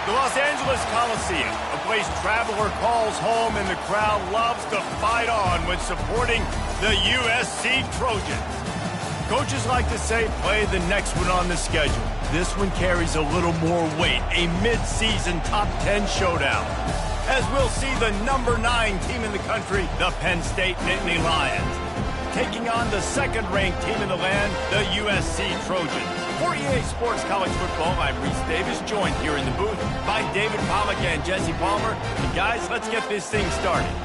The Los Angeles Coliseum, a place traveler calls home and the crowd loves to fight on when supporting the USC Trojans. Coaches like to say, play the next one on the schedule. This one carries a little more weight, a mid-season top 10 showdown. As we'll see the number 9 team in the country, the Penn State Nittany Lions, taking on the second-ranked team in the land, the USC Trojans. For EA Sports College Football, I'm Reese Davis, joined here in the booth by David Pollack and Jesse Palmer. And guys, let's get this thing started.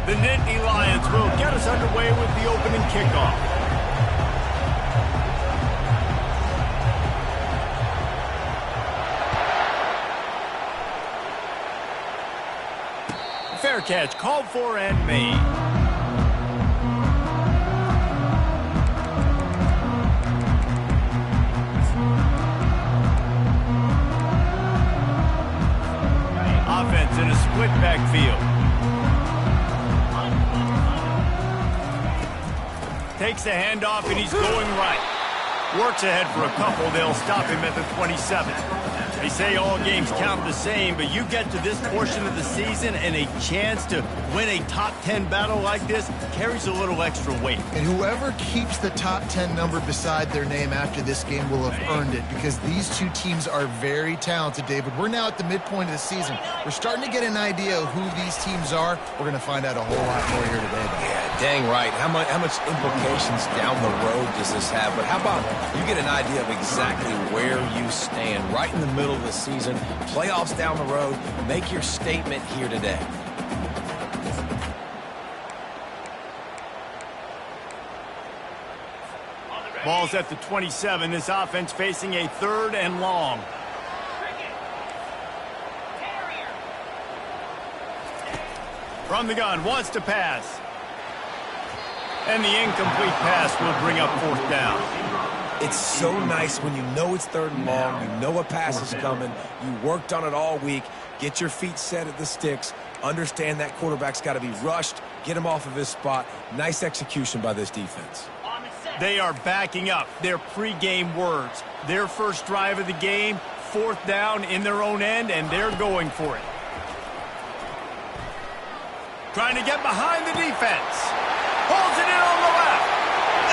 The Nittany Lions will get us underway with the opening kickoff. Fair catch, called for and made. Offense in a split backfield. Takes the handoff, and he's going right. Works ahead for a couple. They'll stop him at the 27. They say all games count the same, but you get to this portion of the season and a chance to win a top 10 battle like this carries a little extra weight. And whoever keeps the top 10 number beside their name after this game will have earned it, because these two teams are very talented, David. We're now at the midpoint of the season. We're starting to get an idea of who these teams are. We're going to find out a whole lot more here today. Yeah, dang right. How much implications down the road does this have? But how about you get an idea of exactly where you stand right in the middle of the season, playoffs down the road, make your statement here today. Ball's at the 27. This offense facing a 3rd and long. From the gun, wants to pass. And the incomplete pass will bring up 4th down. It's so nice when you know it's 3rd and long, you know a pass is coming, you worked on it all week, get your feet set at the sticks, understand that quarterback's got to be rushed, get him off of his spot. Nice execution by this defense. They are backing up their pregame words. Their first drive of the game, 4th down in their own end, and they're going for it. Trying to get behind the defense. Holds it in on the left.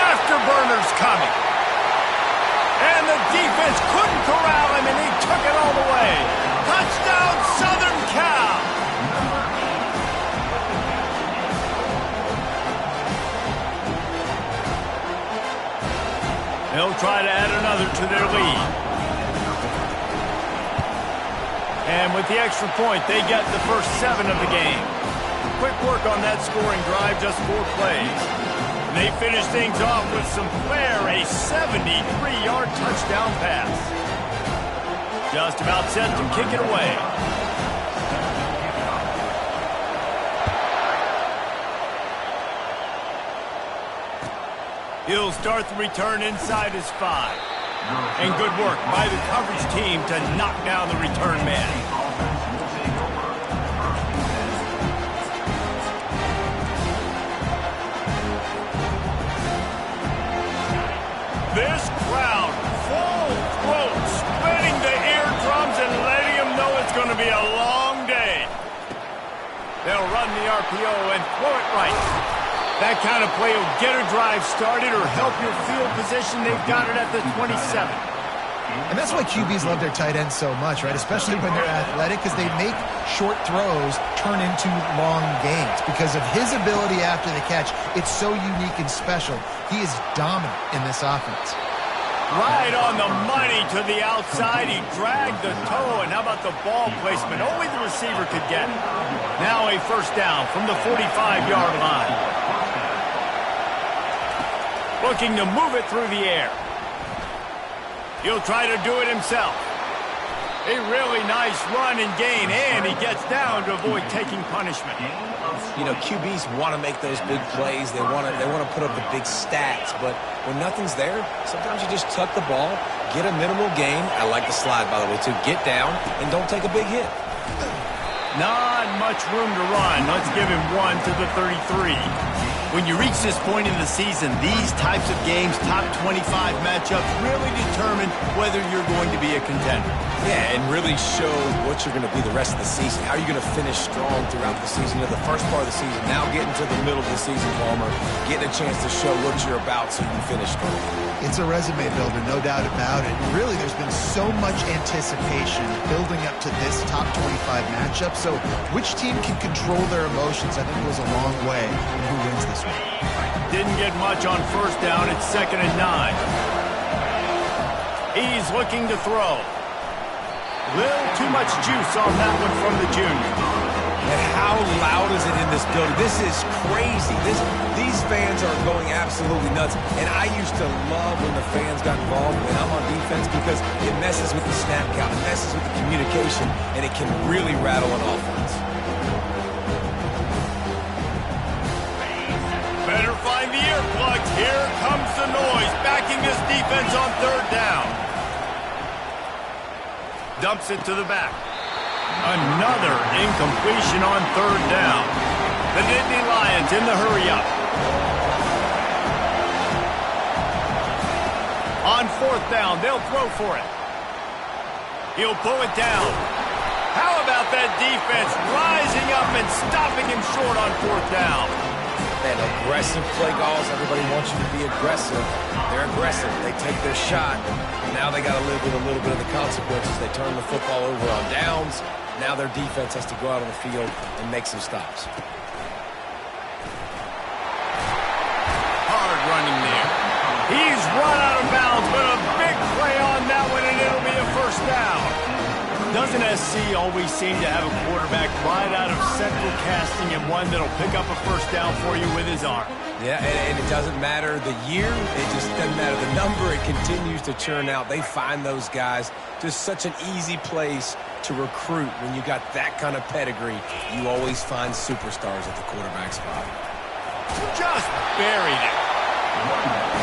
Afterburners coming. And the defense couldn't corral him, and he took it all the way. Touchdown, Southern Cal! They'll try to add another to their lead. And with the extra point, they get the first 7 of the game. Quick work on that scoring drive, just 4 plays. They finish things off with some flair, a 73-yard touchdown pass. Just about set to kick it away. He'll start the return inside his 5. And good work by the coverage team to knock down the return man. This crowd, full throat, splitting the eardrums and letting them know it's going to be a long day. They'll run the RPO and throw it right. That kind of play will get a drive started or help your field position. They've got it at the 27. And that's why QBs love their tight ends so much, right? Especially when they're athletic, because they make short throws turn into long gains. Because of his ability after the catch, it's so unique and special. He is dominant in this offense. Right on the money to the outside. He dragged the toe, and how about the ball placement? Only the receiver could get it. Now a first down from the 45-yard line. Looking to move it through the air. He'll try to do it himself. A really nice run and gain, and he gets down to avoid taking punishment. You know, QBs want to make those big plays. They want to put up the big stats, but when nothing's there, sometimes you just tuck the ball, get a minimal gain. I like the slide, by the way, too. Get down and don't take a big hit. Not much room to run. Let's give him 1 to the 33. When you reach this point in the season, these types of games, top 25 matchups, really determine whether you're going to be a contender. Yeah, and really show what you're going to be the rest of the season. How are you going to finish strong throughout the season, to the first part of the season, now getting to the middle of the season, Palmer, getting a chance to show what you're about so you can finish strong. It's a resume builder, no doubt about it. Really, there's been so much anticipation building up to this top 25 matchup. So which team can control their emotions, I think, goes a long way in who wins this one. Didn't get much on first down. It's 2nd and 9. He's looking to throw. Little too much juice on that one from the junior. And how loud is it in this building? This is crazy. These fans are going absolutely nuts. And I used to love when the fans got involved when I'm on defense because it messes with the snap count, it messes with the communication, and it can really rattle an offense. Better find the earplugs. Here comes the noise, backing this defense on 3rd down. Dumps it to the back. Another incompletion on 3rd down. The Nittany Lions in the hurry-up. On 4th down, they'll throw for it. He'll pull it down. How about that defense rising up and stopping him short on 4th down? Man, aggressive play calls. Everybody wants you to be aggressive. They're aggressive. They take their shot. Now they got to live with a little bit of the consequences. They turn the football over on downs. Now their defense has to go out on the field and make some stops. Hard running there. He's run out of bounds, but a big play on that one, and it'll be a 1st down. Doesn't SC always seem to have a quarterback right out of central casting and one that'll pick up a 1st down for you with his arm? Yeah, and it doesn't matter the year. It just doesn't matter the number. It continues to churn out. They find those guys. Just such an easy place to recruit when you got that kind of pedigree. You always find superstars at the quarterback spot. Just buried it.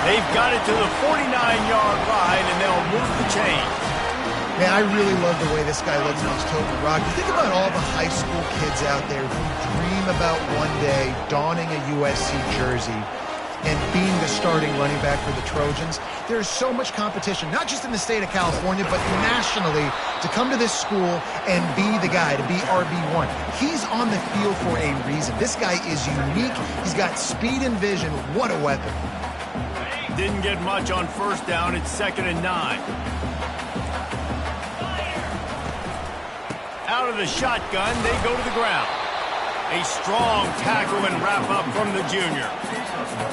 They've got it to the 49-yard line, and they'll move the chains. Man, I really love the way this guy looks when he's toting the rock. You think about all the high school kids out there who dream about one day donning a USC jersey and being the starting running back for the Trojans. There's so much competition, not just in the state of California, but nationally, to come to this school and be the guy, to be RB1. He's on the field for a reason. This guy is unique. He's got speed and vision. What a weapon. Didn't get much on 1st down. It's 2nd and 9. Out of the shotgun, they go to the ground. A strong tackle and wrap up from the junior.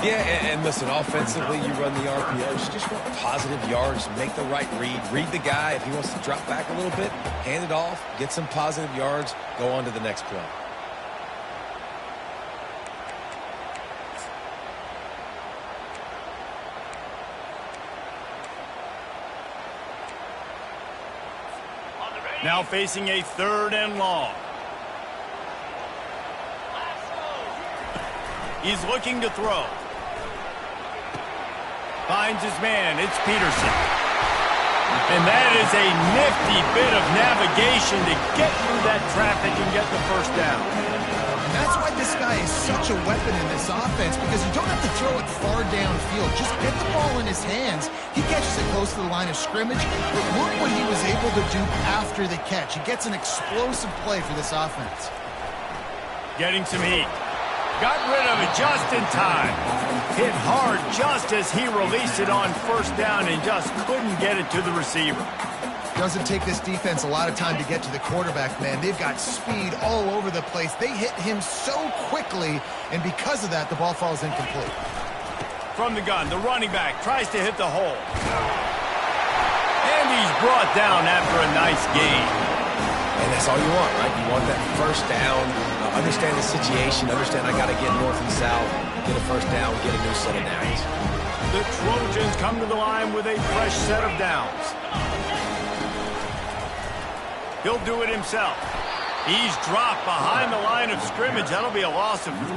Yeah, and listen, offensively, you run the RPOs. You just want positive yards, make the right read the guy. If he wants to drop back a little bit, hand it off, get some positive yards, go on to the next play. Now facing a 3rd and long. He's looking to throw. Finds his man. It's Peterson. And that is a nifty bit of navigation to get through that traffic and get the 1st down. And that's why this guy is such a weapon in this offense, because you don't have to throw it far downfield. Just get the ball in his hands. He catches it close to the line of scrimmage, but look what he was able to do after the catch. He gets an explosive play for this offense. Getting some heat. Got rid of it just in time. Hit hard just as he released it on 1st down and just couldn't get it to the receiver. Doesn't take this defense a lot of time to get to the quarterback, man. They've got speed all over the place. They hit him so quickly, and because of that, the ball falls incomplete. From the gun, the running back tries to hit the hole. And he's brought down after a nice gain. And that's all you want, right? You want that 1st down, understand the situation, understand I got to get north and south, get a 1st down, get a new set of downs. The Trojans come to the line with a fresh set of downs. He'll do it himself. He's dropped behind the line of scrimmage. That'll be a loss of 3.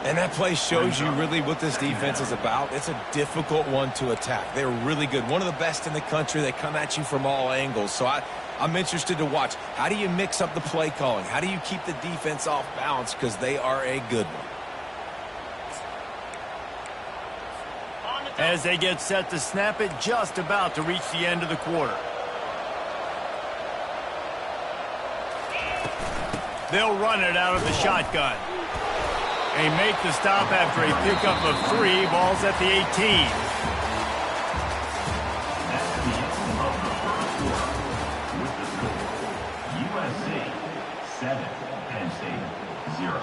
And that play shows you really what this defense is about. It's a difficult one to attack. They're really good. One of the best in the country. They come at you from all angles. So I'm interested to watch. How do you mix up the play calling? How do you keep the defense off balance? Because they are a good one. As they get set to snap it, just about to reach the end of the quarter. They'll run it out of the shotgun. They make the stop after a pickup of 3. Ball's at the 18. USC 7, Penn State 0.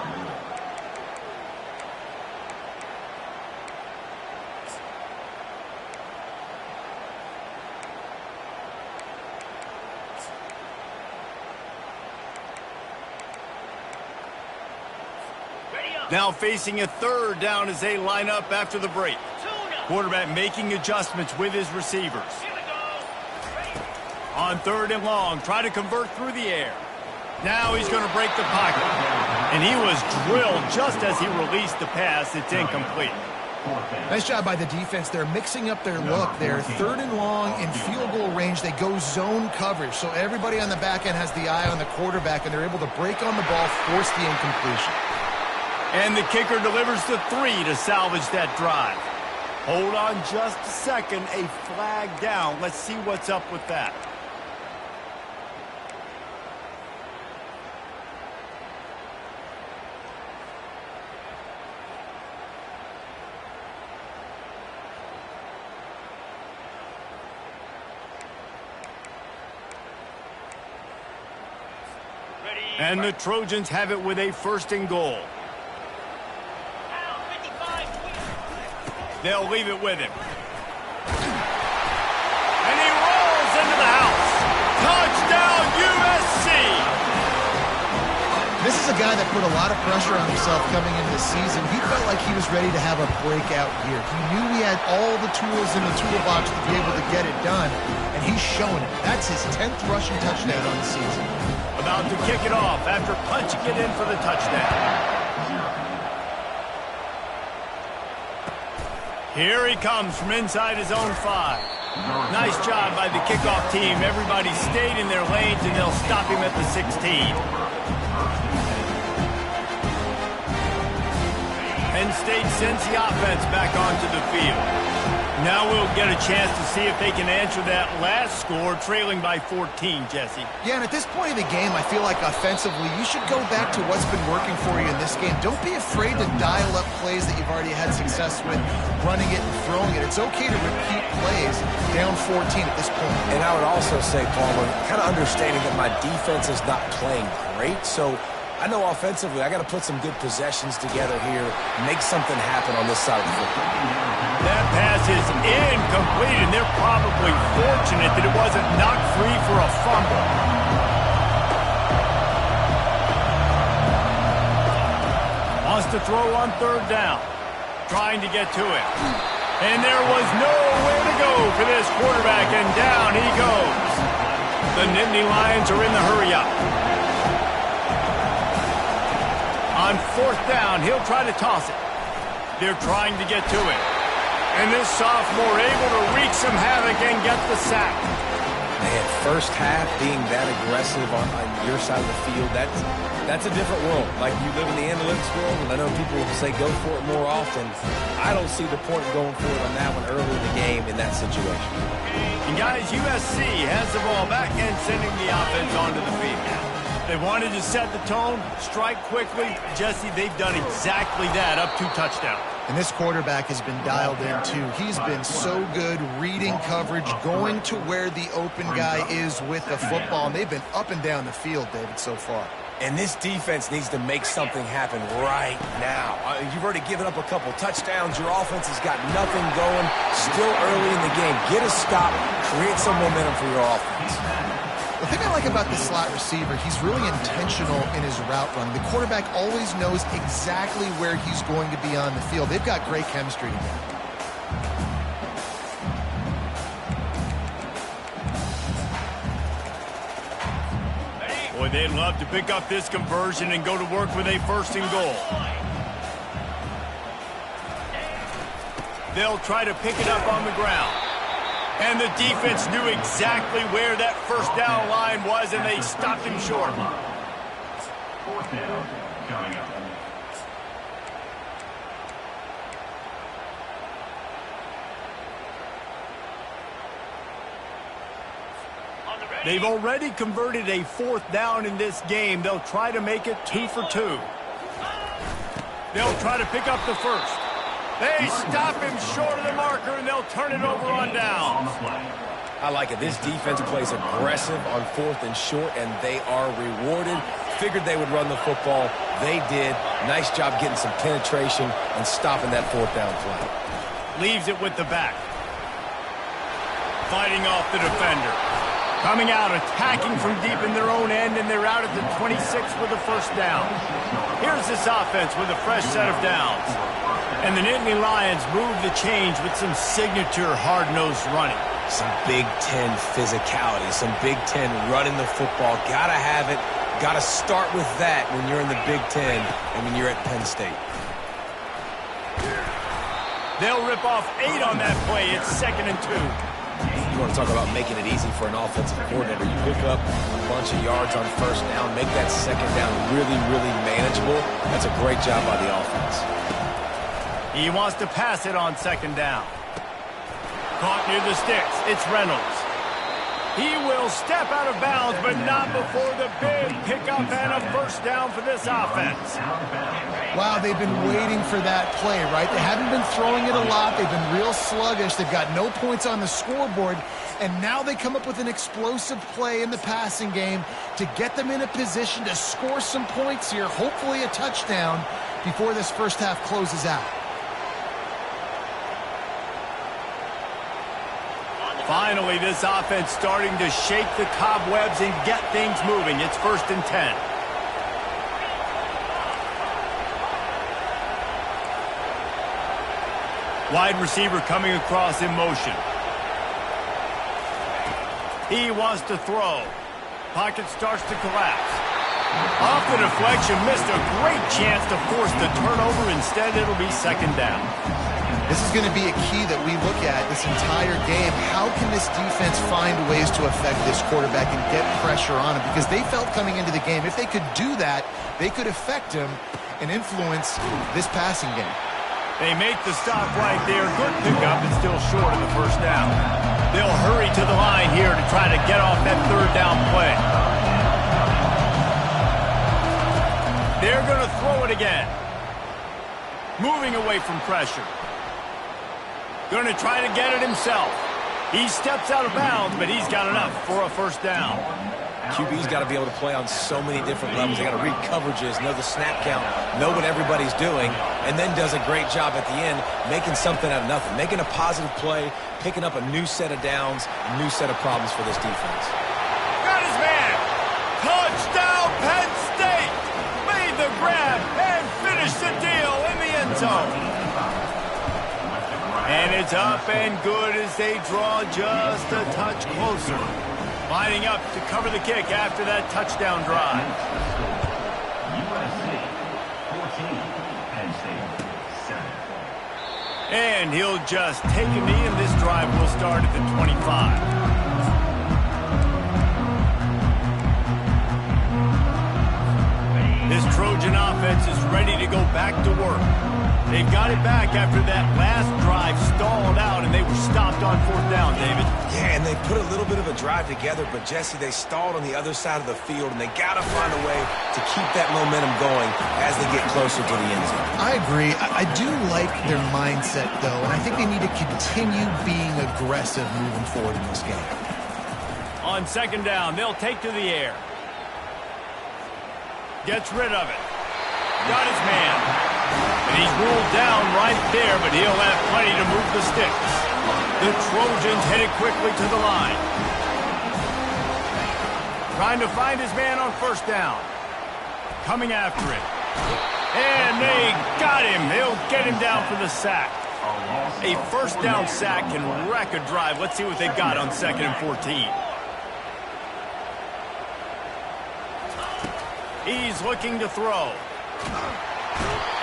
Now facing a 3rd down as they line up after the break. Quarterback making adjustments with his receivers. On 3rd and long, try to convert through the air. Now he's going to break the pocket. And he was drilled just as he released the pass. It's incomplete. Nice job by the defense. They're mixing up their look. They're 3rd and long in field goal range. They go zone coverage. So everybody on the back end has the eye on the quarterback, and they're able to break on the ball, force the incompletion. And the kicker delivers the 3 to salvage that drive. Hold on just a second. A flag down. Let's see what's up with that. And the Trojans have it with a 1st and goal. They'll leave it with him. And he rolls into the house. Touchdown, USC! This is a guy that put a lot of pressure on himself coming into the season. He felt like he was ready to have a breakout year. He knew he had all the tools in the toolbox to be able to get it done, and he's showing it. That's his 10th rushing touchdown on the season. About to kick it off after punching it in for the touchdown. Here he comes from inside his own 5. Nice job by the kickoff team. Everybody stayed in their lanes, and they'll stop him at the 16. Penn State sends the offense back onto the field. Now we'll get a chance to see if they can answer that last score, trailing by 14, Jesse. Yeah, and at this point in the game, I feel like offensively, you should go back to what's been working for you in this game. Don't be afraid to dial up plays that you've already had success with, running it and throwing it. It's okay to repeat plays down 14 at this point. And I would also say, Palmer, kind of understanding that my defense is not playing great, so I know offensively I got to put some good possessions together here, make something happen on this side of the football. That pass is incomplete, and they're probably fortunate that it wasn't knocked free for a fumble. Wants to throw on 3rd down, trying to get to it. And there was nowhere to go for this quarterback, and down he goes. The Nittany Lions are in the hurry-up. On 4th down, he'll try to toss it. They're trying to get to it. And this sophomore able to wreak some havoc and get the sack. Man, first half being that aggressive on your side of the field, that's a different world. Like, you live in the analytics world, and I know people say go for it more often. I don't see the point going for it on that one early in the game in that situation. And guys, USC has the ball back and sending the offense onto the field. They wanted to set the tone, strike quickly. Jesse, they've done exactly that, up 2 touchdowns. And this quarterback has been dialed in, too. He's been so good reading coverage, going to where the open guy is with the football. And they've been up and down the field, David, so far. And this defense needs to make something happen right now. You've already given up a couple touchdowns. Your offense has got nothing going. Still early in the game. Get a stop. Create some momentum for your offense. The thing I like about the slot receiver, he's really intentional in his route run. The quarterback always knows exactly where he's going to be on the field. They've got great chemistry together. they'd love to pick up this conversion and go to work with a first and goal. They'll try to pick it up on the ground. And the defense knew exactly where that first down line was, and they stopped him short. Fourth down coming up. They've already converted a fourth down in this game. They'll try to make it 2 for 2. They'll try to pick up the first. They stop him short of the marker, and they'll turn it over on down. I like it. This defense plays aggressive on 4th and short, and they are rewarded. Figured they would run the football. They did. Nice job getting some penetration and stopping that 4th down play. Leaves it with the back. Fighting off the defender. Coming out, attacking from deep in their own end, and they're out at the 26 with the first down. Here's this offense with a fresh set of downs. And the Nittany Lions move the change with some signature hard-nosed running. Some Big Ten physicality, some Big Ten running the football. Gotta have it. Gotta start with that when you're in the Big Ten and when you're at Penn State. They'll rip off 8 on that play. It's 2nd and 2. You want to talk about making it easy for an offensive coordinator. You pick up a bunch of yards on first down, make that second down really, really manageable. That's a great job by the offense. He wants to pass it on 2nd down. Caught near the sticks. It's Reynolds. He will step out of bounds, but not before the big pickup and a first down for this offense. Wow, they've been waiting for that play, right? They haven't been throwing it a lot. They've been real sluggish. They've got no points on the scoreboard. And now they come up with an explosive play in the passing game to get them in a position to score some points here, hopefully a touchdown, before this first half closes out. Finally, this offense starting to shake the cobwebs and get things moving. It's 1st and 10. Wide receiver coming across in motion. He wants to throw. Pocket starts to collapse. Off the deflection, missed a great chance to force the turnover. Instead, it'll be 2nd down. This is going to be a key that we look at this entire game. How can this defense find ways to affect this quarterback and get pressure on him? Because they felt coming into the game, if they could do that, they could affect him and influence this passing game. They make the stop right there. Good pickup and still short of the first down. They'll hurry to the line here to try to get off that 3rd down play. They're going to throw it again. Moving away from pressure. Going to try to get it himself. He steps out of bounds, but he's got enough for a first down. QB's got to be able to play on so many different levels. They got to read coverages, know the snap count, know what everybody's doing, and then does a great job at the end making something out of nothing, making a positive play, picking up a new set of downs, a new set of problems for this defense. Got his man. Touchdown, Penn State. Made the grab and finished the deal in the end zone. And it's up and good as they draw just a touch closer. Lining up to cover the kick after that touchdown drive. USC 14, Penn State 7. And he'll just take a knee, and this drive will start at the 25. This Trojan offense is ready to go back to work. They've got it back after that last drive stalled out, and they were stopped on 4th down, David. Yeah, and they put a little bit of a drive together, but, Jesse, they stalled on the other side of the field, and they got to find a way to keep that momentum going as they get closer to the end zone. I agree. I do like their mindset, though, and I think they need to continue being aggressive moving forward in this game. On 2nd down, they'll take to the air. Gets rid of it. Got his man. And he's ruled down right there, but he'll have plenty to move the sticks. The Trojans headed quickly to the line. Trying to find his man on 1st down. Coming after it. And they got him. They'll get him down for the sack. A 1st down sack can wreck a drive. Let's see what they've got on 2nd and 14. He's looking to throw.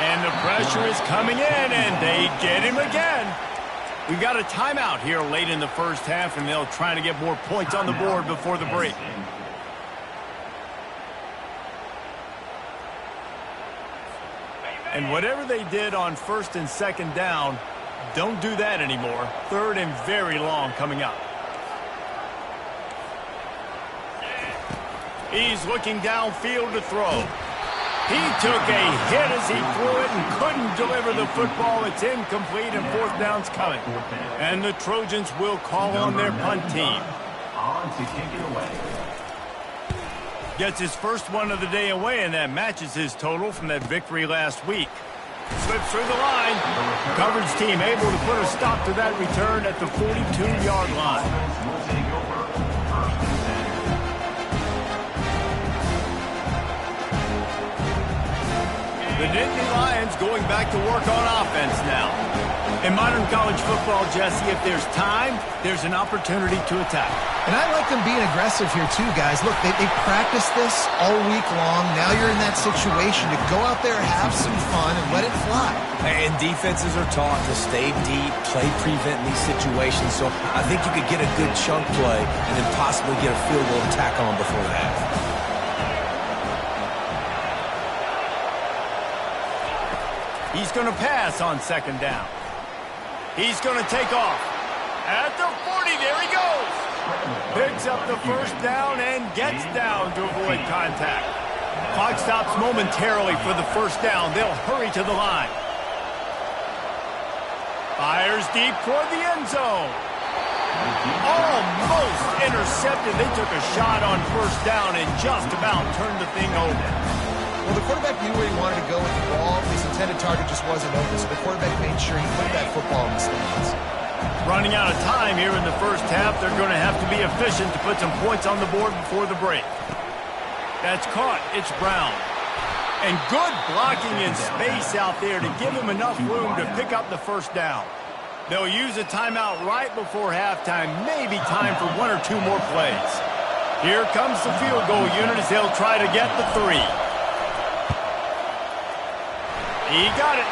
And the pressure is coming in, and they get him again. We've got a timeout here late in the first half, and they'll try to get more points on the board before the break. And whatever they did on first and second down, don't do that anymore. Third and very long coming up. He's looking downfield to throw. He took a hit as he threw it and couldn't deliver the football. It's incomplete and fourth down's coming. And the Trojans will call on their punt team. On to kick it away. Gets his first one of the day away, and that matches his total from that victory last week. Slips through the line. Coverage team able to put a stop to that return at the 42-yard line. Will take over. First and 10. The Nittany Lions going back to work on offense now. In modern college football, Jesse, if there's time, there's an opportunity to attack. And I like them being aggressive here too, guys. Look, they practiced this all week long. Now you're in that situation to go out there, have some fun, and let it fly. And defenses are taught to stay deep, play prevent in these situations. So I think you could get a good chunk play and then possibly get a field goal to tack on before the half. He's going to pass on second down. He's going to take off. At the 40, there he goes. Picks up the first down and gets down to avoid contact. Clock stops momentarily for the first down. They'll hurry to the line. Fires deep toward the end zone. Almost intercepted. They took a shot on first down and just about turned the thing over. Well, the quarterback knew where he wanted to go with the ball. His intended target just wasn't open, so the quarterback made sure he put that football in the stands. Running out of time here in the first half, they're going to have to be efficient to put some points on the board before the break. That's caught. It's Brown. And good blocking in space out there to give him enough room to pick up the first down. They'll use a timeout right before halftime, maybe time for one or two more plays. Here comes the field goal unit as they'll try to get the 3. He got it.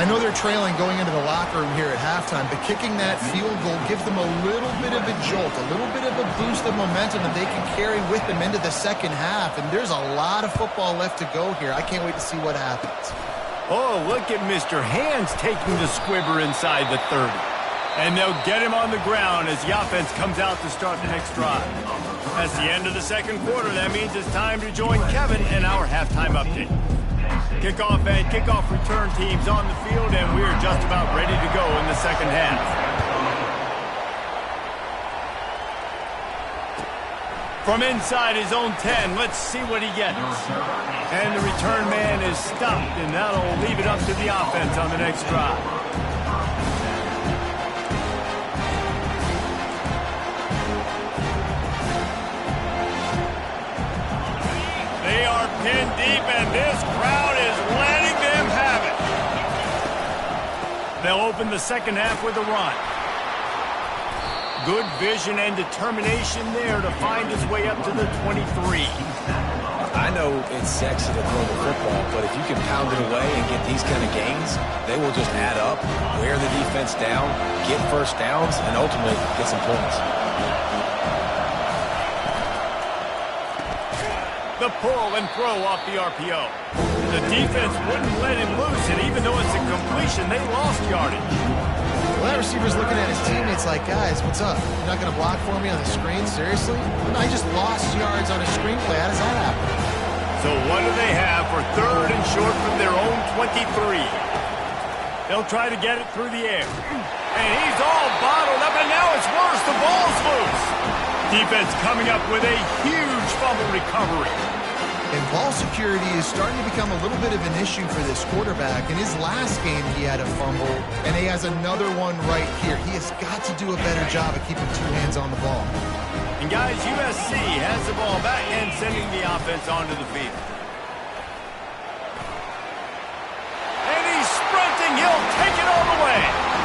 I know they're trailing going into the locker room here at halftime, but kicking that field goal gives them a little bit of a jolt, a little bit of a boost of momentum that they can carry with them into the second half. And there's a lot of football left to go here. I can't wait to see what happens. Oh, look at Mr. Hands taking the squibber inside the 30. And they'll get him on the ground as the offense comes out to start the next drive. That's the end of the second quarter. That means it's time to join Kevin in our halftime update. Kickoff and kickoff return teams on the field, and we're just about ready to go in the second half. From inside his own 10, let's see what he gets. And the return man is stopped, and that'll leave it up to the offense on the next drive. They are pinned deep, and this crowd is letting them have it. They'll open the second half with a run. Good vision and determination there to find his way up to the 23. I know it's sexy to throw the football, but if you can pound it away and get these kind of gains, they will just add up, wear the defense down, get first downs, and ultimately get some points. The pull and throw off the RPO. The defense wouldn't let him loose, and even though it's a completion, they lost yardage. Well, that receiver's looking at his teammates like, guys, what's up? You're not going to block for me on the screen? Seriously? No, I just lost yards on a screenplay. How does that happen? So what do they have for third and short from their own 23? They'll try to get it through the air. And he's all bottled up, and now it's worse. The ball's loose. Defense coming up with a huge fumble recovery. And ball security is starting to become a little bit of an issue for this quarterback. In his last game, he had a fumble, and he has another one right here. He has got to do a better job of keeping two hands on the ball. And guys, USC has the ball back and sending the offense onto the field. And he's sprinting. He'll take it all the way.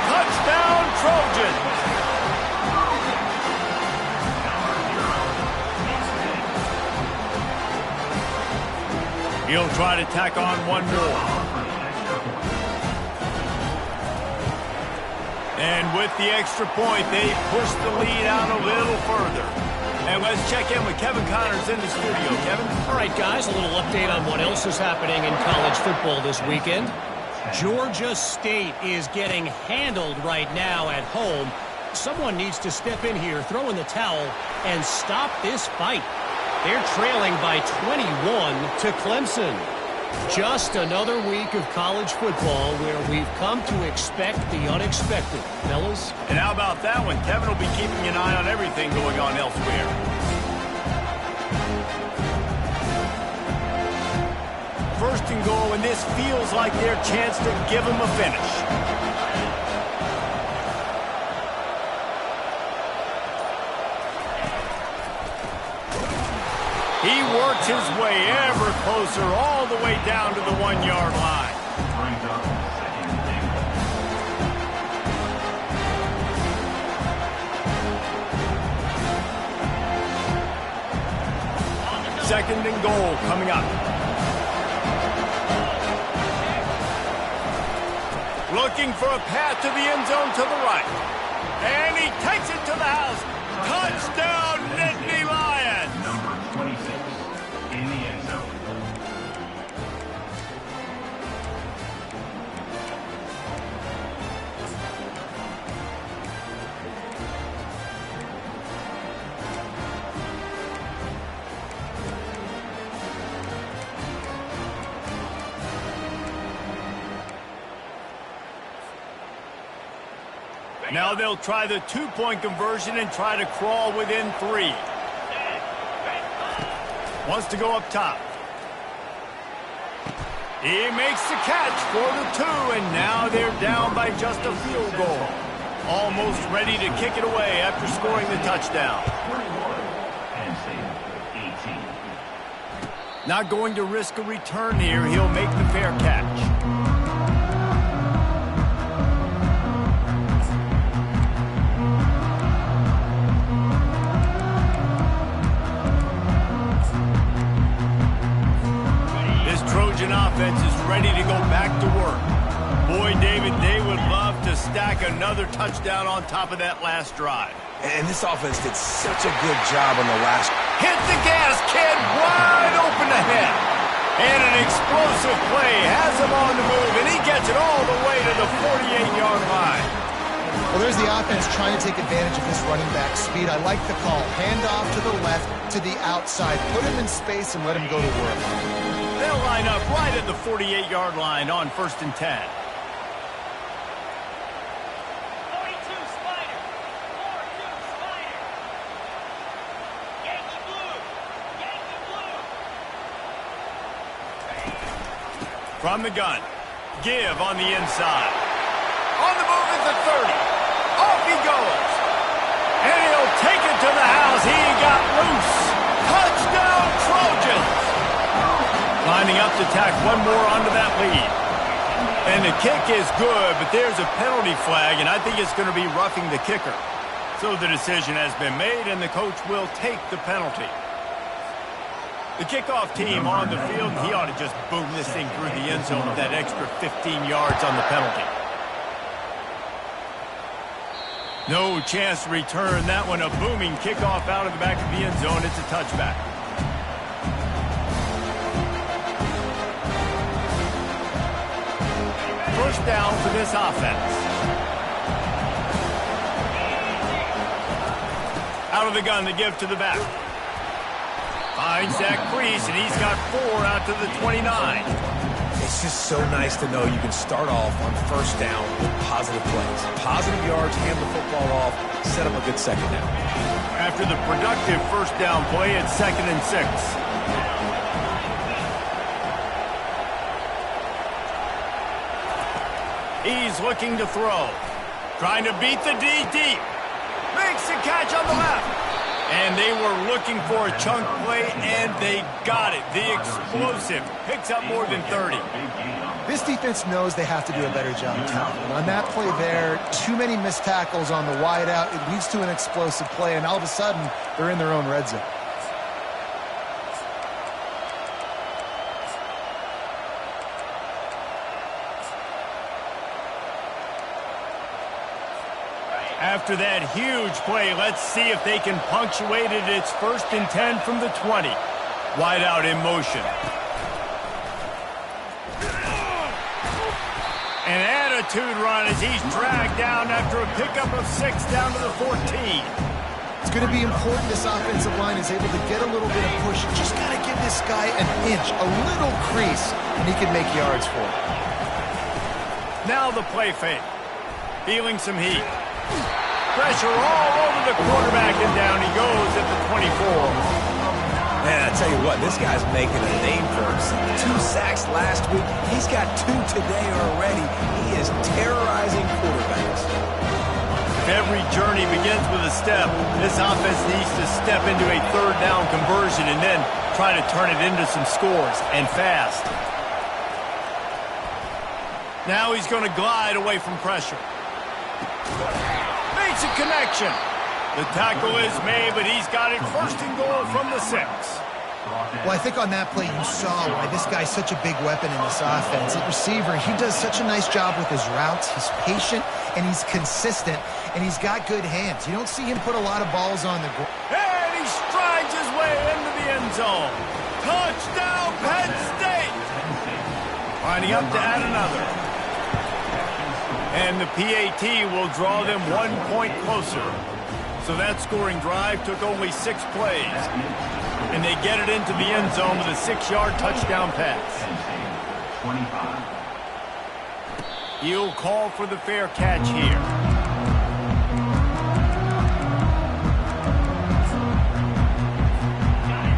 Touchdown, Trojans. try to tack on one more. And with the extra point, they push the lead out a little further. And let's check in with Kevin Connors in the studio. Kevin? All right, guys, a little update on what else is happening in college football this weekend. Georgia State is getting handled right now at home. Someone needs to step in here, throw in the towel, and stop this fight. They're trailing by 21 to Clemson. Just another week of college football where we've come to expect the unexpected, fellas. And how about that one? Kevin will be keeping an eye on everything going on elsewhere. First and goal, and this feels like their chance to give them a finish. He works his way ever closer, all the way down to the 1-yard line. Brings up second and goal. Second and goal coming up. Looking for a path to the end zone to the right. And he takes it to the house. Touchdown, Nittany Lions! Number 26 in the end zone. Now they'll try the two-point conversion and try to crawl within 3. Wants to go up top. He makes the catch for the 2, and now they're down by just a field goal. Almost ready to kick it away after scoring the touchdown. 21. Penn State, 18. Not going to risk a return here. He'll make the fair catch. Offense is ready to go back to work. Boy, David, they would love to stack another touchdown on top of that last drive. And this offense did such a good job on the last. Hit the gas, kid, wide open ahead. And an explosive play has him on the move, and he gets it all the way to the 48-yard line. Well, there's the offense trying to take advantage of this running back speed. I like the call. Hand off to the left, to the outside. Put him in space and let him go to work. They'll line up right at the 48-yard line on 1st and 10. 42 Spider. 42 Spider. Yankee blue. Yankee blue. From the gun. Give on the inside. On the move at the 30. Off he goes. And he'll take it to the house. He got loose. Touchdown, Trojans. Lining up to tack one more onto that lead. And the kick is good, but there's a penalty flag, and I think it's going to be roughing the kicker. So the decision has been made, and the coach will take the penalty. The kickoff team on the field, and he ought to just boom this thing through the end zone with that extra 15 yards on the penalty. No chance to return that one. A booming kickoff out of the back of the end zone. It's a touchback. First down for this offense. Out of the gun to give to the back. Finds that crease, and he's got 4 out to the 29. It's just so nice to know you can start off on first down with positive plays. Positive yards, hand the football off, set up a good second down. After the productive first down play, it's 2nd and 6. He's looking to throw. Trying to beat the D deep. Makes the catch on the left. And they were looking for a chunk play, and they got it. The explosive picks up more than 30. This defense knows they have to do a better job tackling. On that play there, too many missed tackles on the wide out. It leads to an explosive play, and all of a sudden, they're in their own red zone. After that huge play, let's see if they can punctuate it. It's 1st and 10 from the 20. Wide out in motion. An attitude run as he's dragged down after a pickup of 6 down to the 14. It's going to be important this offensive line is able to get a little bit of push. Just got to give this guy an inch, a little crease, and he can make yards for it. Now the play fake. Feeling some heat. Pressure all over the quarterback, and down he goes at the 24. Man, I tell you what, this guy's making a name for himself. 2 sacks last week. He's got 2 today already. He is terrorizing quarterbacks. If every journey begins with a step, this offense needs to step into a 3rd down conversion and then try to turn it into some scores, and fast. Now he's going to glide away from pressure. Makes a connection. The tackle is made, but he's got it 1st and goal from the 6. Well, I think on that play you saw why this guy's such a big weapon in this offense. At receiver, he does such a nice job with his routes. He's patient, and he's consistent, and he's got good hands. You don't see him put a lot of balls on the ground. And he strides his way into the end zone. Touchdown, Penn State! Lining up to add another. And the PAT will draw them 1 point closer. So that scoring drive took only 6 plays. And they get it into the end zone with a 6-yard touchdown pass. He'll call for the fair catch here.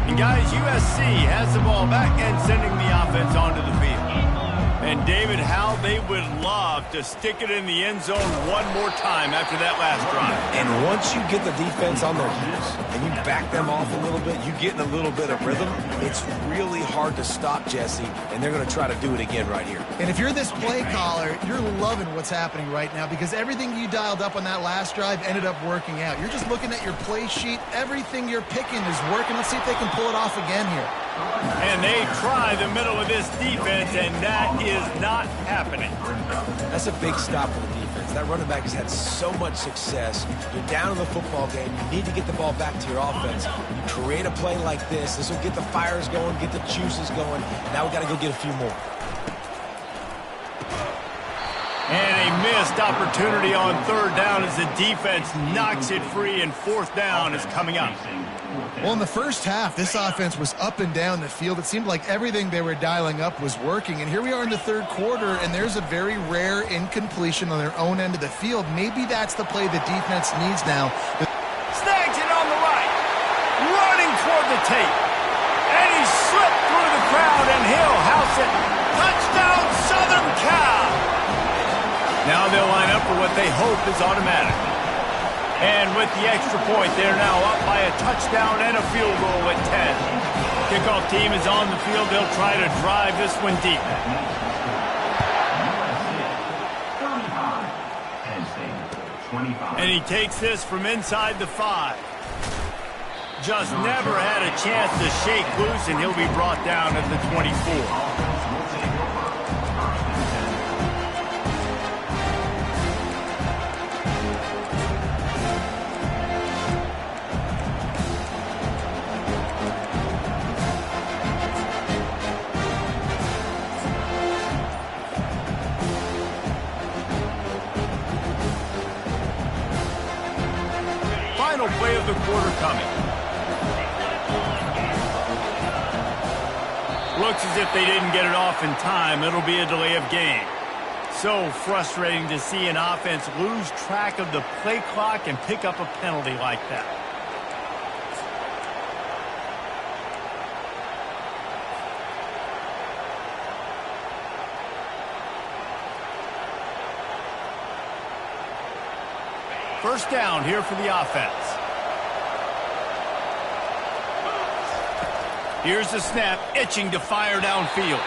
And guys, USC has the ball back and sending the offense onto the field. And David, how they would love to stick it in the end zone one more time after that last drive. And once you get the defense on their heels and you back them off a little bit, you get in a little bit of rhythm, it's really hard to stop, Jesse, and they're going to try to do it again right here. And if you're this play caller, you're loving what's happening right now because everything you dialed up on that last drive ended up working out. You're just looking at your play sheet. Everything you're picking is working. Let's see if they can pull it off again here. And they try the middle of this defense, and that is not happening. That's a big stop for the defense. That running back has had so much success. You're down in the football game. You need to get the ball back to your offense. You create a play like this. This will get the fires going, get the juices going. Now we got to go get a few more. And a missed opportunity on 3rd down as the defense knocks it free, and 4th down is coming up. Well, in the first half, this offense was up and down the field. It seemed like everything they were dialing up was working. And here we are in the 3rd quarter, and there's a very rare incompletion on their own end of the field. Maybe that's the play the defense needs now. Snags it on the right. Running toward the tape. And he slipped through the crowd, and he'll house it. Touchdown, Southern Cal! Now they'll line up for what they hope is automatic. And with the extra point, they're now up by a touchdown and a field goal at 10. Kickoff team is on the field. They'll try to drive this one deep. And he takes this from inside the 5. Just never had a chance to shake loose, and he'll be brought down at the 24. Final play of the quarter coming. Looks as if they didn't get it off in time. It'll be a delay of game. So frustrating to see an offense lose track of the play clock and pick up a penalty like that. First down here for the offense. Here's the snap, itching to fire downfield.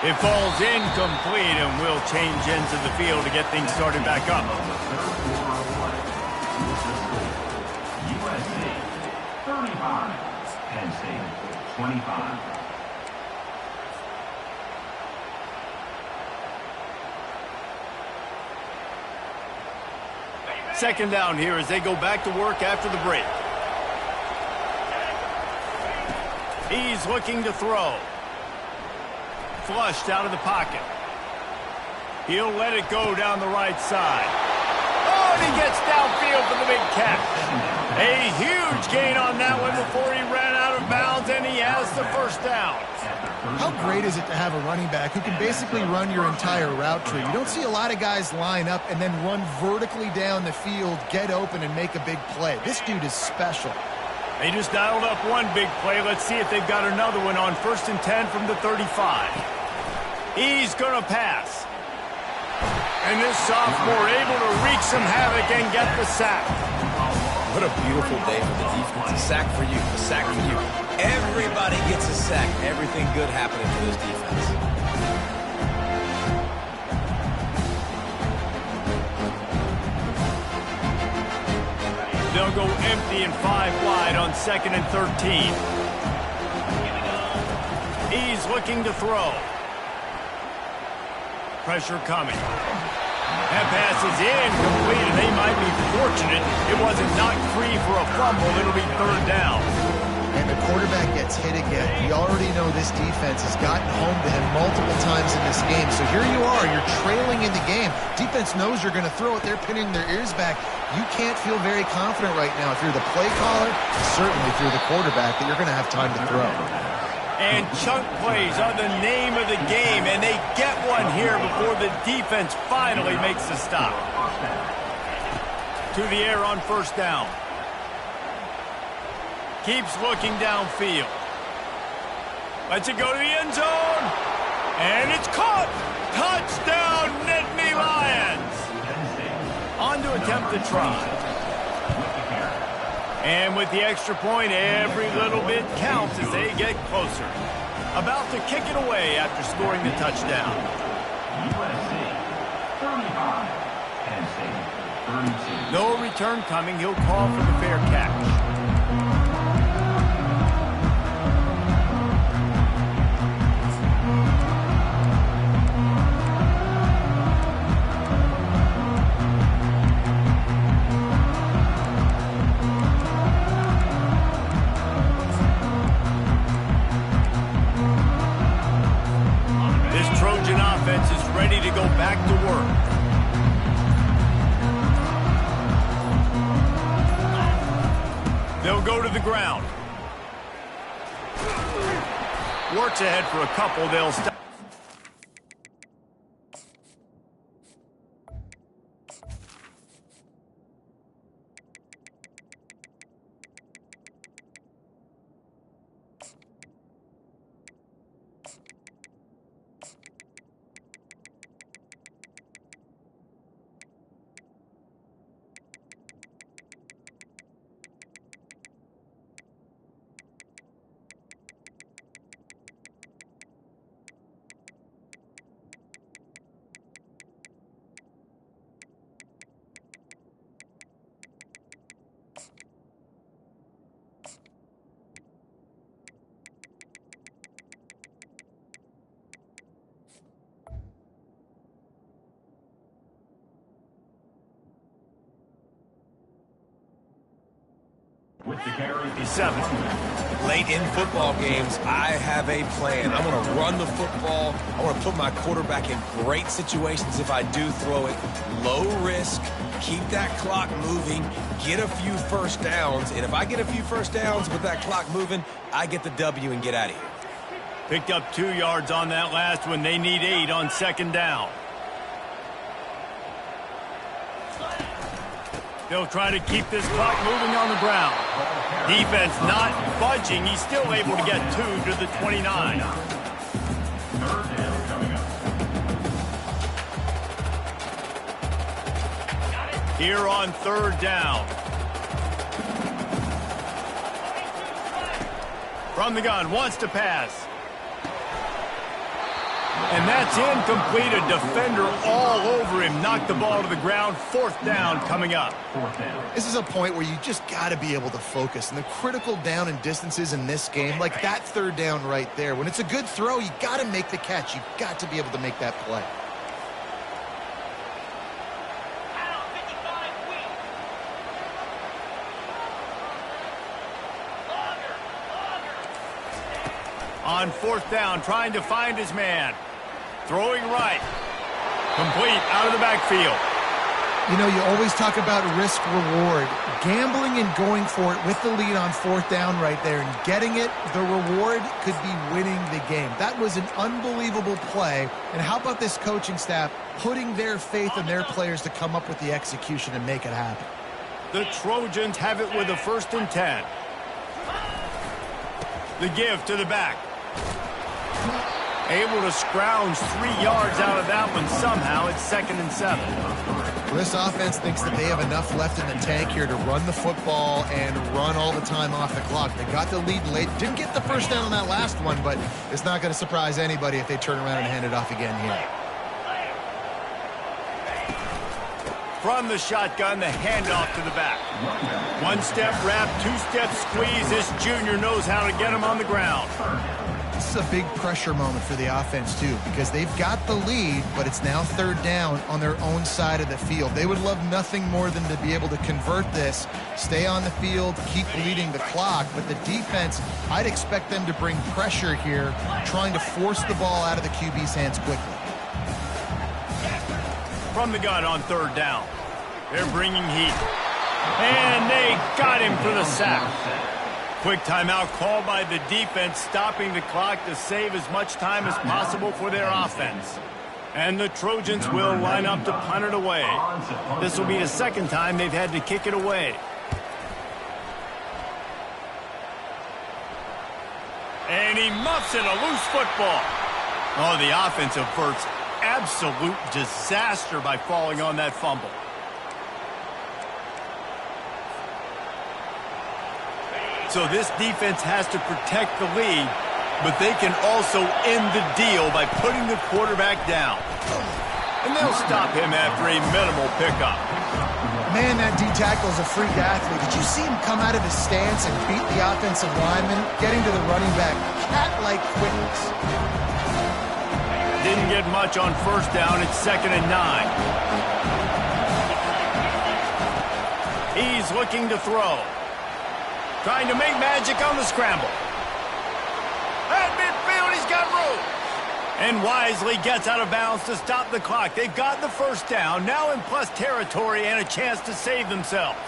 It falls incomplete, and will change ends of the field to get things started back up. USC 35, Penn State 25. second down here as they go back to work after the break. He's looking to throw. Flushed out of the pocket. He'll let it go down the right side. Oh, and he gets downfield for the big catch. A huge gain on that one before he ran out of bounds, and he has the first down. How great is it to have a running back who can basically run your entire route tree? You don't see a lot of guys line up and then run vertically down the field, get open, and make a big play. This dude is special. They just dialed up one big play. Let's see if they've got another one on 1st and 10 from the 35. He's going to pass. And this sophomore able to wreak some havoc and get the sack. What a beautiful day for the defense. A sack for you. A sack for you. Everybody gets a sack. Everything good happening for this defense. They'll go empty and 5 wide on 2nd and 13. He's looking to throw. Pressure coming. That pass is incomplete, and they might be fortunate it wasn't knocked free for a fumble. It'll be 3rd down. And the quarterback gets hit again. We already know this defense has gotten home to him multiple times in this game. So here you are. You're trailing in the game. Defense knows you're going to throw it. They're pinning their ears back. You can't feel very confident right now if you're the play caller, certainly if you're the quarterback, that you're going to have time to throw. And chunk plays are the name of the game, and they get one here before the defense finally makes the stop. To the air on 1st down. Keeps looking downfield. Lets it go to the end zone. And it's caught. Touchdown, Nittany Lions. On to attempt the try. And with the extra point, every little bit counts as they get closer. About to kick it away after scoring the touchdown. USC 35, Penn State 32. No return coming. He'll call for the fair catch. Ready to go back to work. They'll go to the ground. Works ahead for a couple. They'll stop. With the carry, 7. Late in football games, I have a plan. I'm going to run the football. I want to put my quarterback in great situations if I do throw it. Low risk, keep that clock moving, get a few first downs. And if I get a few first downs with that clock moving, I get the W and get out of here. Picked up 2 yards on that last one. They need 8 on 2nd down. They'll try to keep this clock moving on the ground. Defense not budging. He's still able to get 2 to the 29. 3rd down coming up. Here on 3rd down. From the gun, wants to pass. And that's incomplete. A defender all over him. Knocked the ball to the ground. 4th down coming up. 4th down. This is a point where you just got to be able to focus. And the critical down and distances in this game, like that 3rd down right there, when it's a good throw, you got to make the catch. You've got to be able to make that play. On fourth down, trying to find his man. Throwing right. Complete out of the backfield. You know, you always talk about risk-reward. Gambling and going for it with the lead on fourth down right there and getting it, the reward could be winning the game. That was an unbelievable play. And how about this coaching staff putting their faith in their players to come up with the execution and make it happen? The Trojans have it with a 1st and 10. The give to the back. Able to scrounge 3 yards out of that one somehow. It's 2nd and 7. This offense thinks that they have enough left in the tank here to run the football and run all the time off the clock. They got the lead late. Didn't get the first down on that last one, but it's not going to surprise anybody if they turn around and hand it off again here. From the shotgun, the handoff to the back. 1-step wrap, 2-step squeeze. This junior knows how to get him on the ground. This is a big pressure moment for the offense, too, because they've got the lead, but it's now 3rd down on their own side of the field. They would love nothing more than to be able to convert this, stay on the field, keep leading the clock. But the defense, I'd expect them to bring pressure here, trying to force the ball out of the QB's hands quickly. From the gun on 3rd down. They're bringing heat. And they got him for the sack. Quick timeout called by the defense, stopping the clock to save as much time as possible for their offense. And the Trojans will line up to punt it away. This will be the 2nd time they've had to kick it away. And he muffs it, a loose football. Oh, the offense averts absolute disaster by falling on that fumble. So this defense has to protect the lead, but they can also end the deal by putting the quarterback down. And they'll stop him after a minimal pickup. Man, that D-tackle is a freak athlete. Did you see him come out of his stance and beat the offensive lineman, getting to the running back? Cat-like quickness. Didn't get much on 1st down. It's 2nd and 9. He's looking to throw. Trying to make magic on the scramble. At midfield, he's got room. And wisely gets out of bounds to stop the clock. They've got the 1st down, now in plus territory and a chance to save themselves.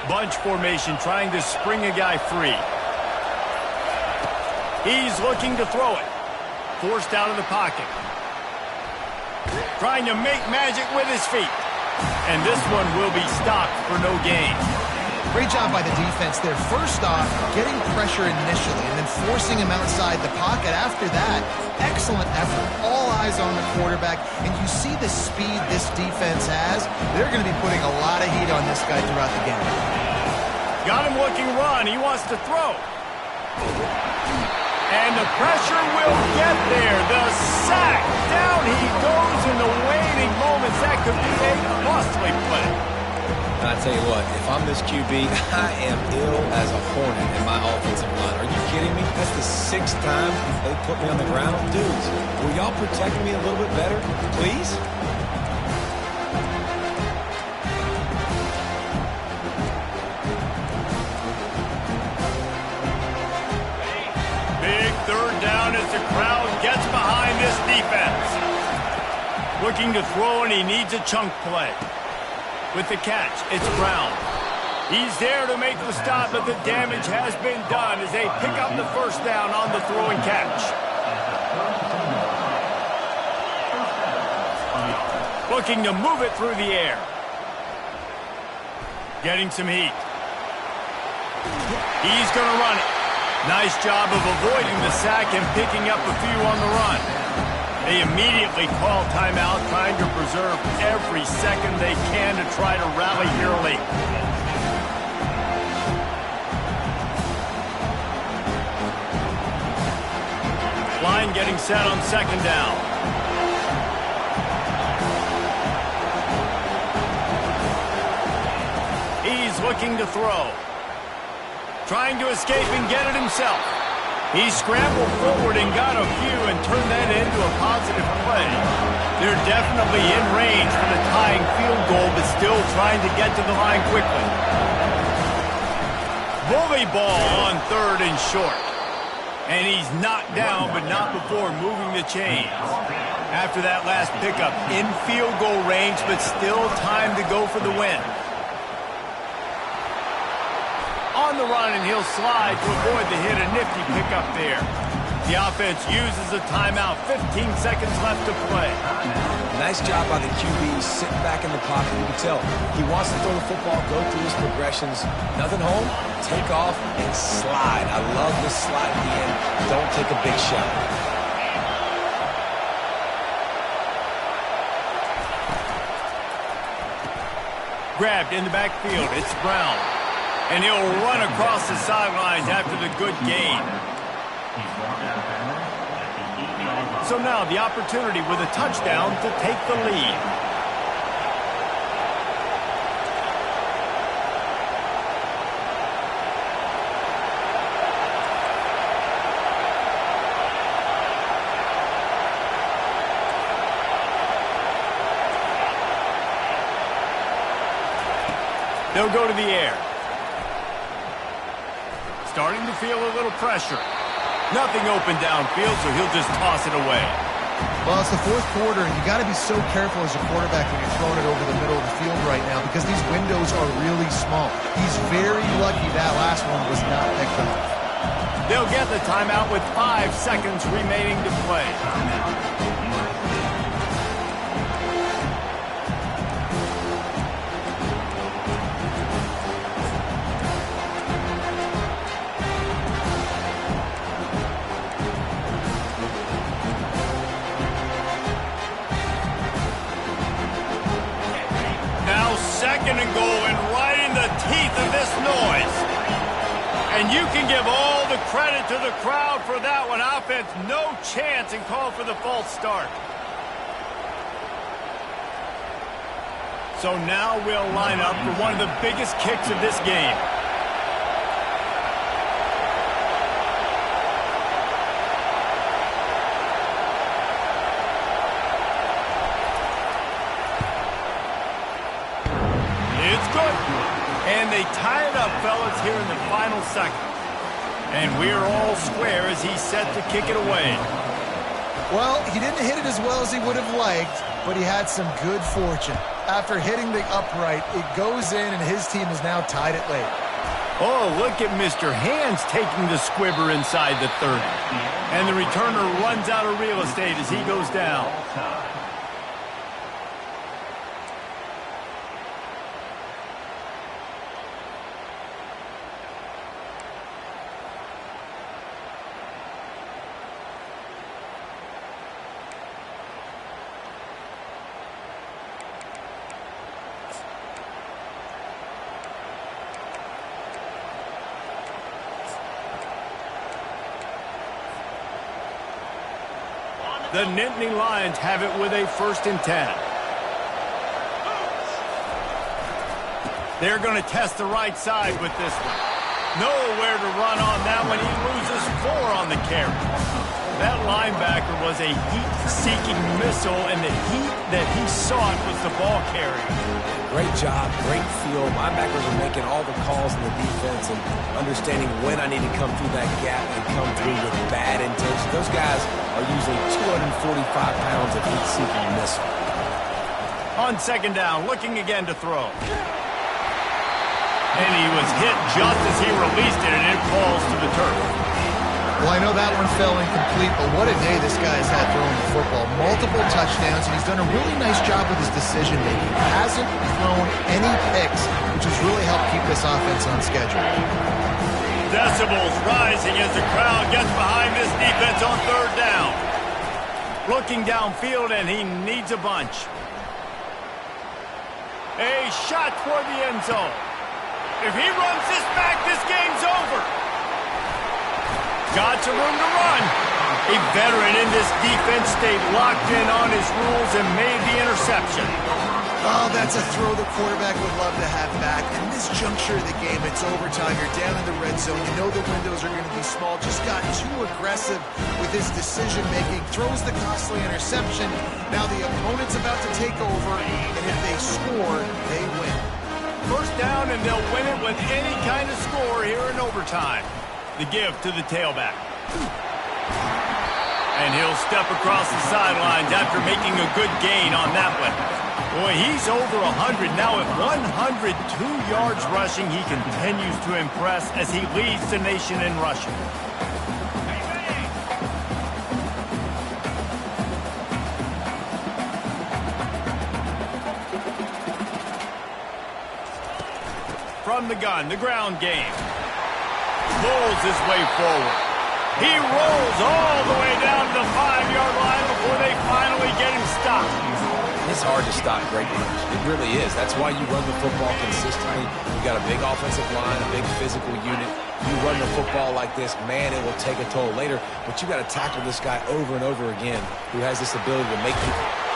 Bunch formation, trying to spring a guy free. He's looking to throw it. Forced out of the pocket. Trying to make magic with his feet. And this one will be stopped for no gain. Great job by the defense there. First off, getting pressure initially and then forcing him outside the pocket after that. Excellent effort. All eyes on the quarterback. And you see the speed this defense has. They're going to be putting a lot of heat on this guy throughout the game. Got him looking run. He wants to throw. And the pressure will get there. The sack. Down he goes in the waning moments. That could be a costly play. I tell you what, if I'm this QB, I am ill as a hornet in my offensive line. Are you kidding me? That's the 6th time they put me on the ground. Dudes, will y'all protect me a little bit better, please? Big 3rd down as the crowd gets behind this defense. Looking to throw, and he needs a chunk play. With the catch, it's Brown. He's there to make the stop, but the damage has been done as they pick up the 1st down on the throw and catch. Looking to move it through the air. Getting some heat. He's going to run it. Nice job of avoiding the sack and picking up a few on the run. They immediately call timeout, trying to preserve every second they can to try to rally here late. Line getting set on 2nd down. He's looking to throw. trying to escape and get it himself. He scrambled forward and got a few and turned that into a positive play. They're definitely in range for the tying field goal, but still trying to get to the line quickly. Bully ball on 3rd and short. And he's knocked down, but not before moving the chains. After that last pickup, in field goal range, but still time to go for the win. On the run, and he'll slide to avoid the hit. A nifty pickup there. The offense uses a timeout. 15 seconds left to play. Nice job by the QB sitting back in the pocket. You can tell he wants to throw the football, go through his progressions. Nothing home, take off, and slide. I love this slide at the end. Don't take a big shot. Grabbed in the backfield. It's Brown. And he'll run across the sidelines after the good gain. So now the opportunity with a touchdown to take the lead. They'll go to the air. Starting to feel a little pressure. Nothing open downfield, so he'll just toss it away. Well, it's the 4th quarter, and you got to be so careful as a quarterback when you're throwing it over the middle of the field right now because these windows are really small. He's very lucky that last one was not picked up. They'll get the timeout with 5 seconds remaining to play. Second and goal, and right in the teeth of this noise. And you can give all the credit to the crowd for that one. Offense, no chance, and call for the false start. So now we'll line up for one of the biggest kicks of this game. And they tie it up, fellas, here in the final second. And we're all square as he's set to kick it away. Well, he didn't hit it as well as he would have liked, but he had some good fortune. After hitting the upright, it goes in, and his team is now tied it late. Oh, look at Mr. Hands taking the squibber inside the 30. And the returner runs out of real estate as he goes down. The Nittany Lions have it with a 1st and 10. They're going to test the right side with this one. Nowhere to run on that one. He loses 4 on the carry. That linebacker was a heat-seeking missile, and the heat that he sought was the ball carrier. Great job, great feel. Linebackers are making all the calls in the defense and understanding when I need to come through that gap and come through with bad intention. Those guys are usually 245 pounds of heat-seeking missile. On 2nd down, looking again to throw. And he was hit just as he released it, and it falls to the turf. Well, I know that one fell incomplete, but what a day this guy's had throwing the football. Multiple touchdowns, and he's done a really nice job with his decision-making. Hasn't thrown any picks, which has really helped keep this offense on schedule. Decibels rising as the crowd gets behind this defense on 3rd down. Looking downfield, and he needs a bunch. A shot toward the end zone. If he runs this back, this game's over. Got some room to run. A veteran in this defense stayed locked in on his rules and made the interception. Oh, that's a throw the quarterback would love to have back. In this juncture of the game, it's overtime. You're down in the red zone. You know the windows are going to be small. Just got too aggressive with his decision-making. Throws the costly interception. Now the opponent's about to take over, and if they score, they win. First down, and they'll win it with any kind of score here in overtime. The give to the tailback. And he'll step across the sidelines after making a good gain on that one. Boy, he's over 100 now at 102 yards rushing. He continues to impress as he leads the nation in rushing. From the gun, the ground game. Rolls his way forward. He rolls all the way down to the 5-yard line before they finally get him stopped. It's hard to stop great runners. It really is. That's why you run the football consistently. You got a big offensive line, a big physical unit. You run the football like this, man, it will take a toll later. But you got to tackle this guy over and over again who has this ability to make people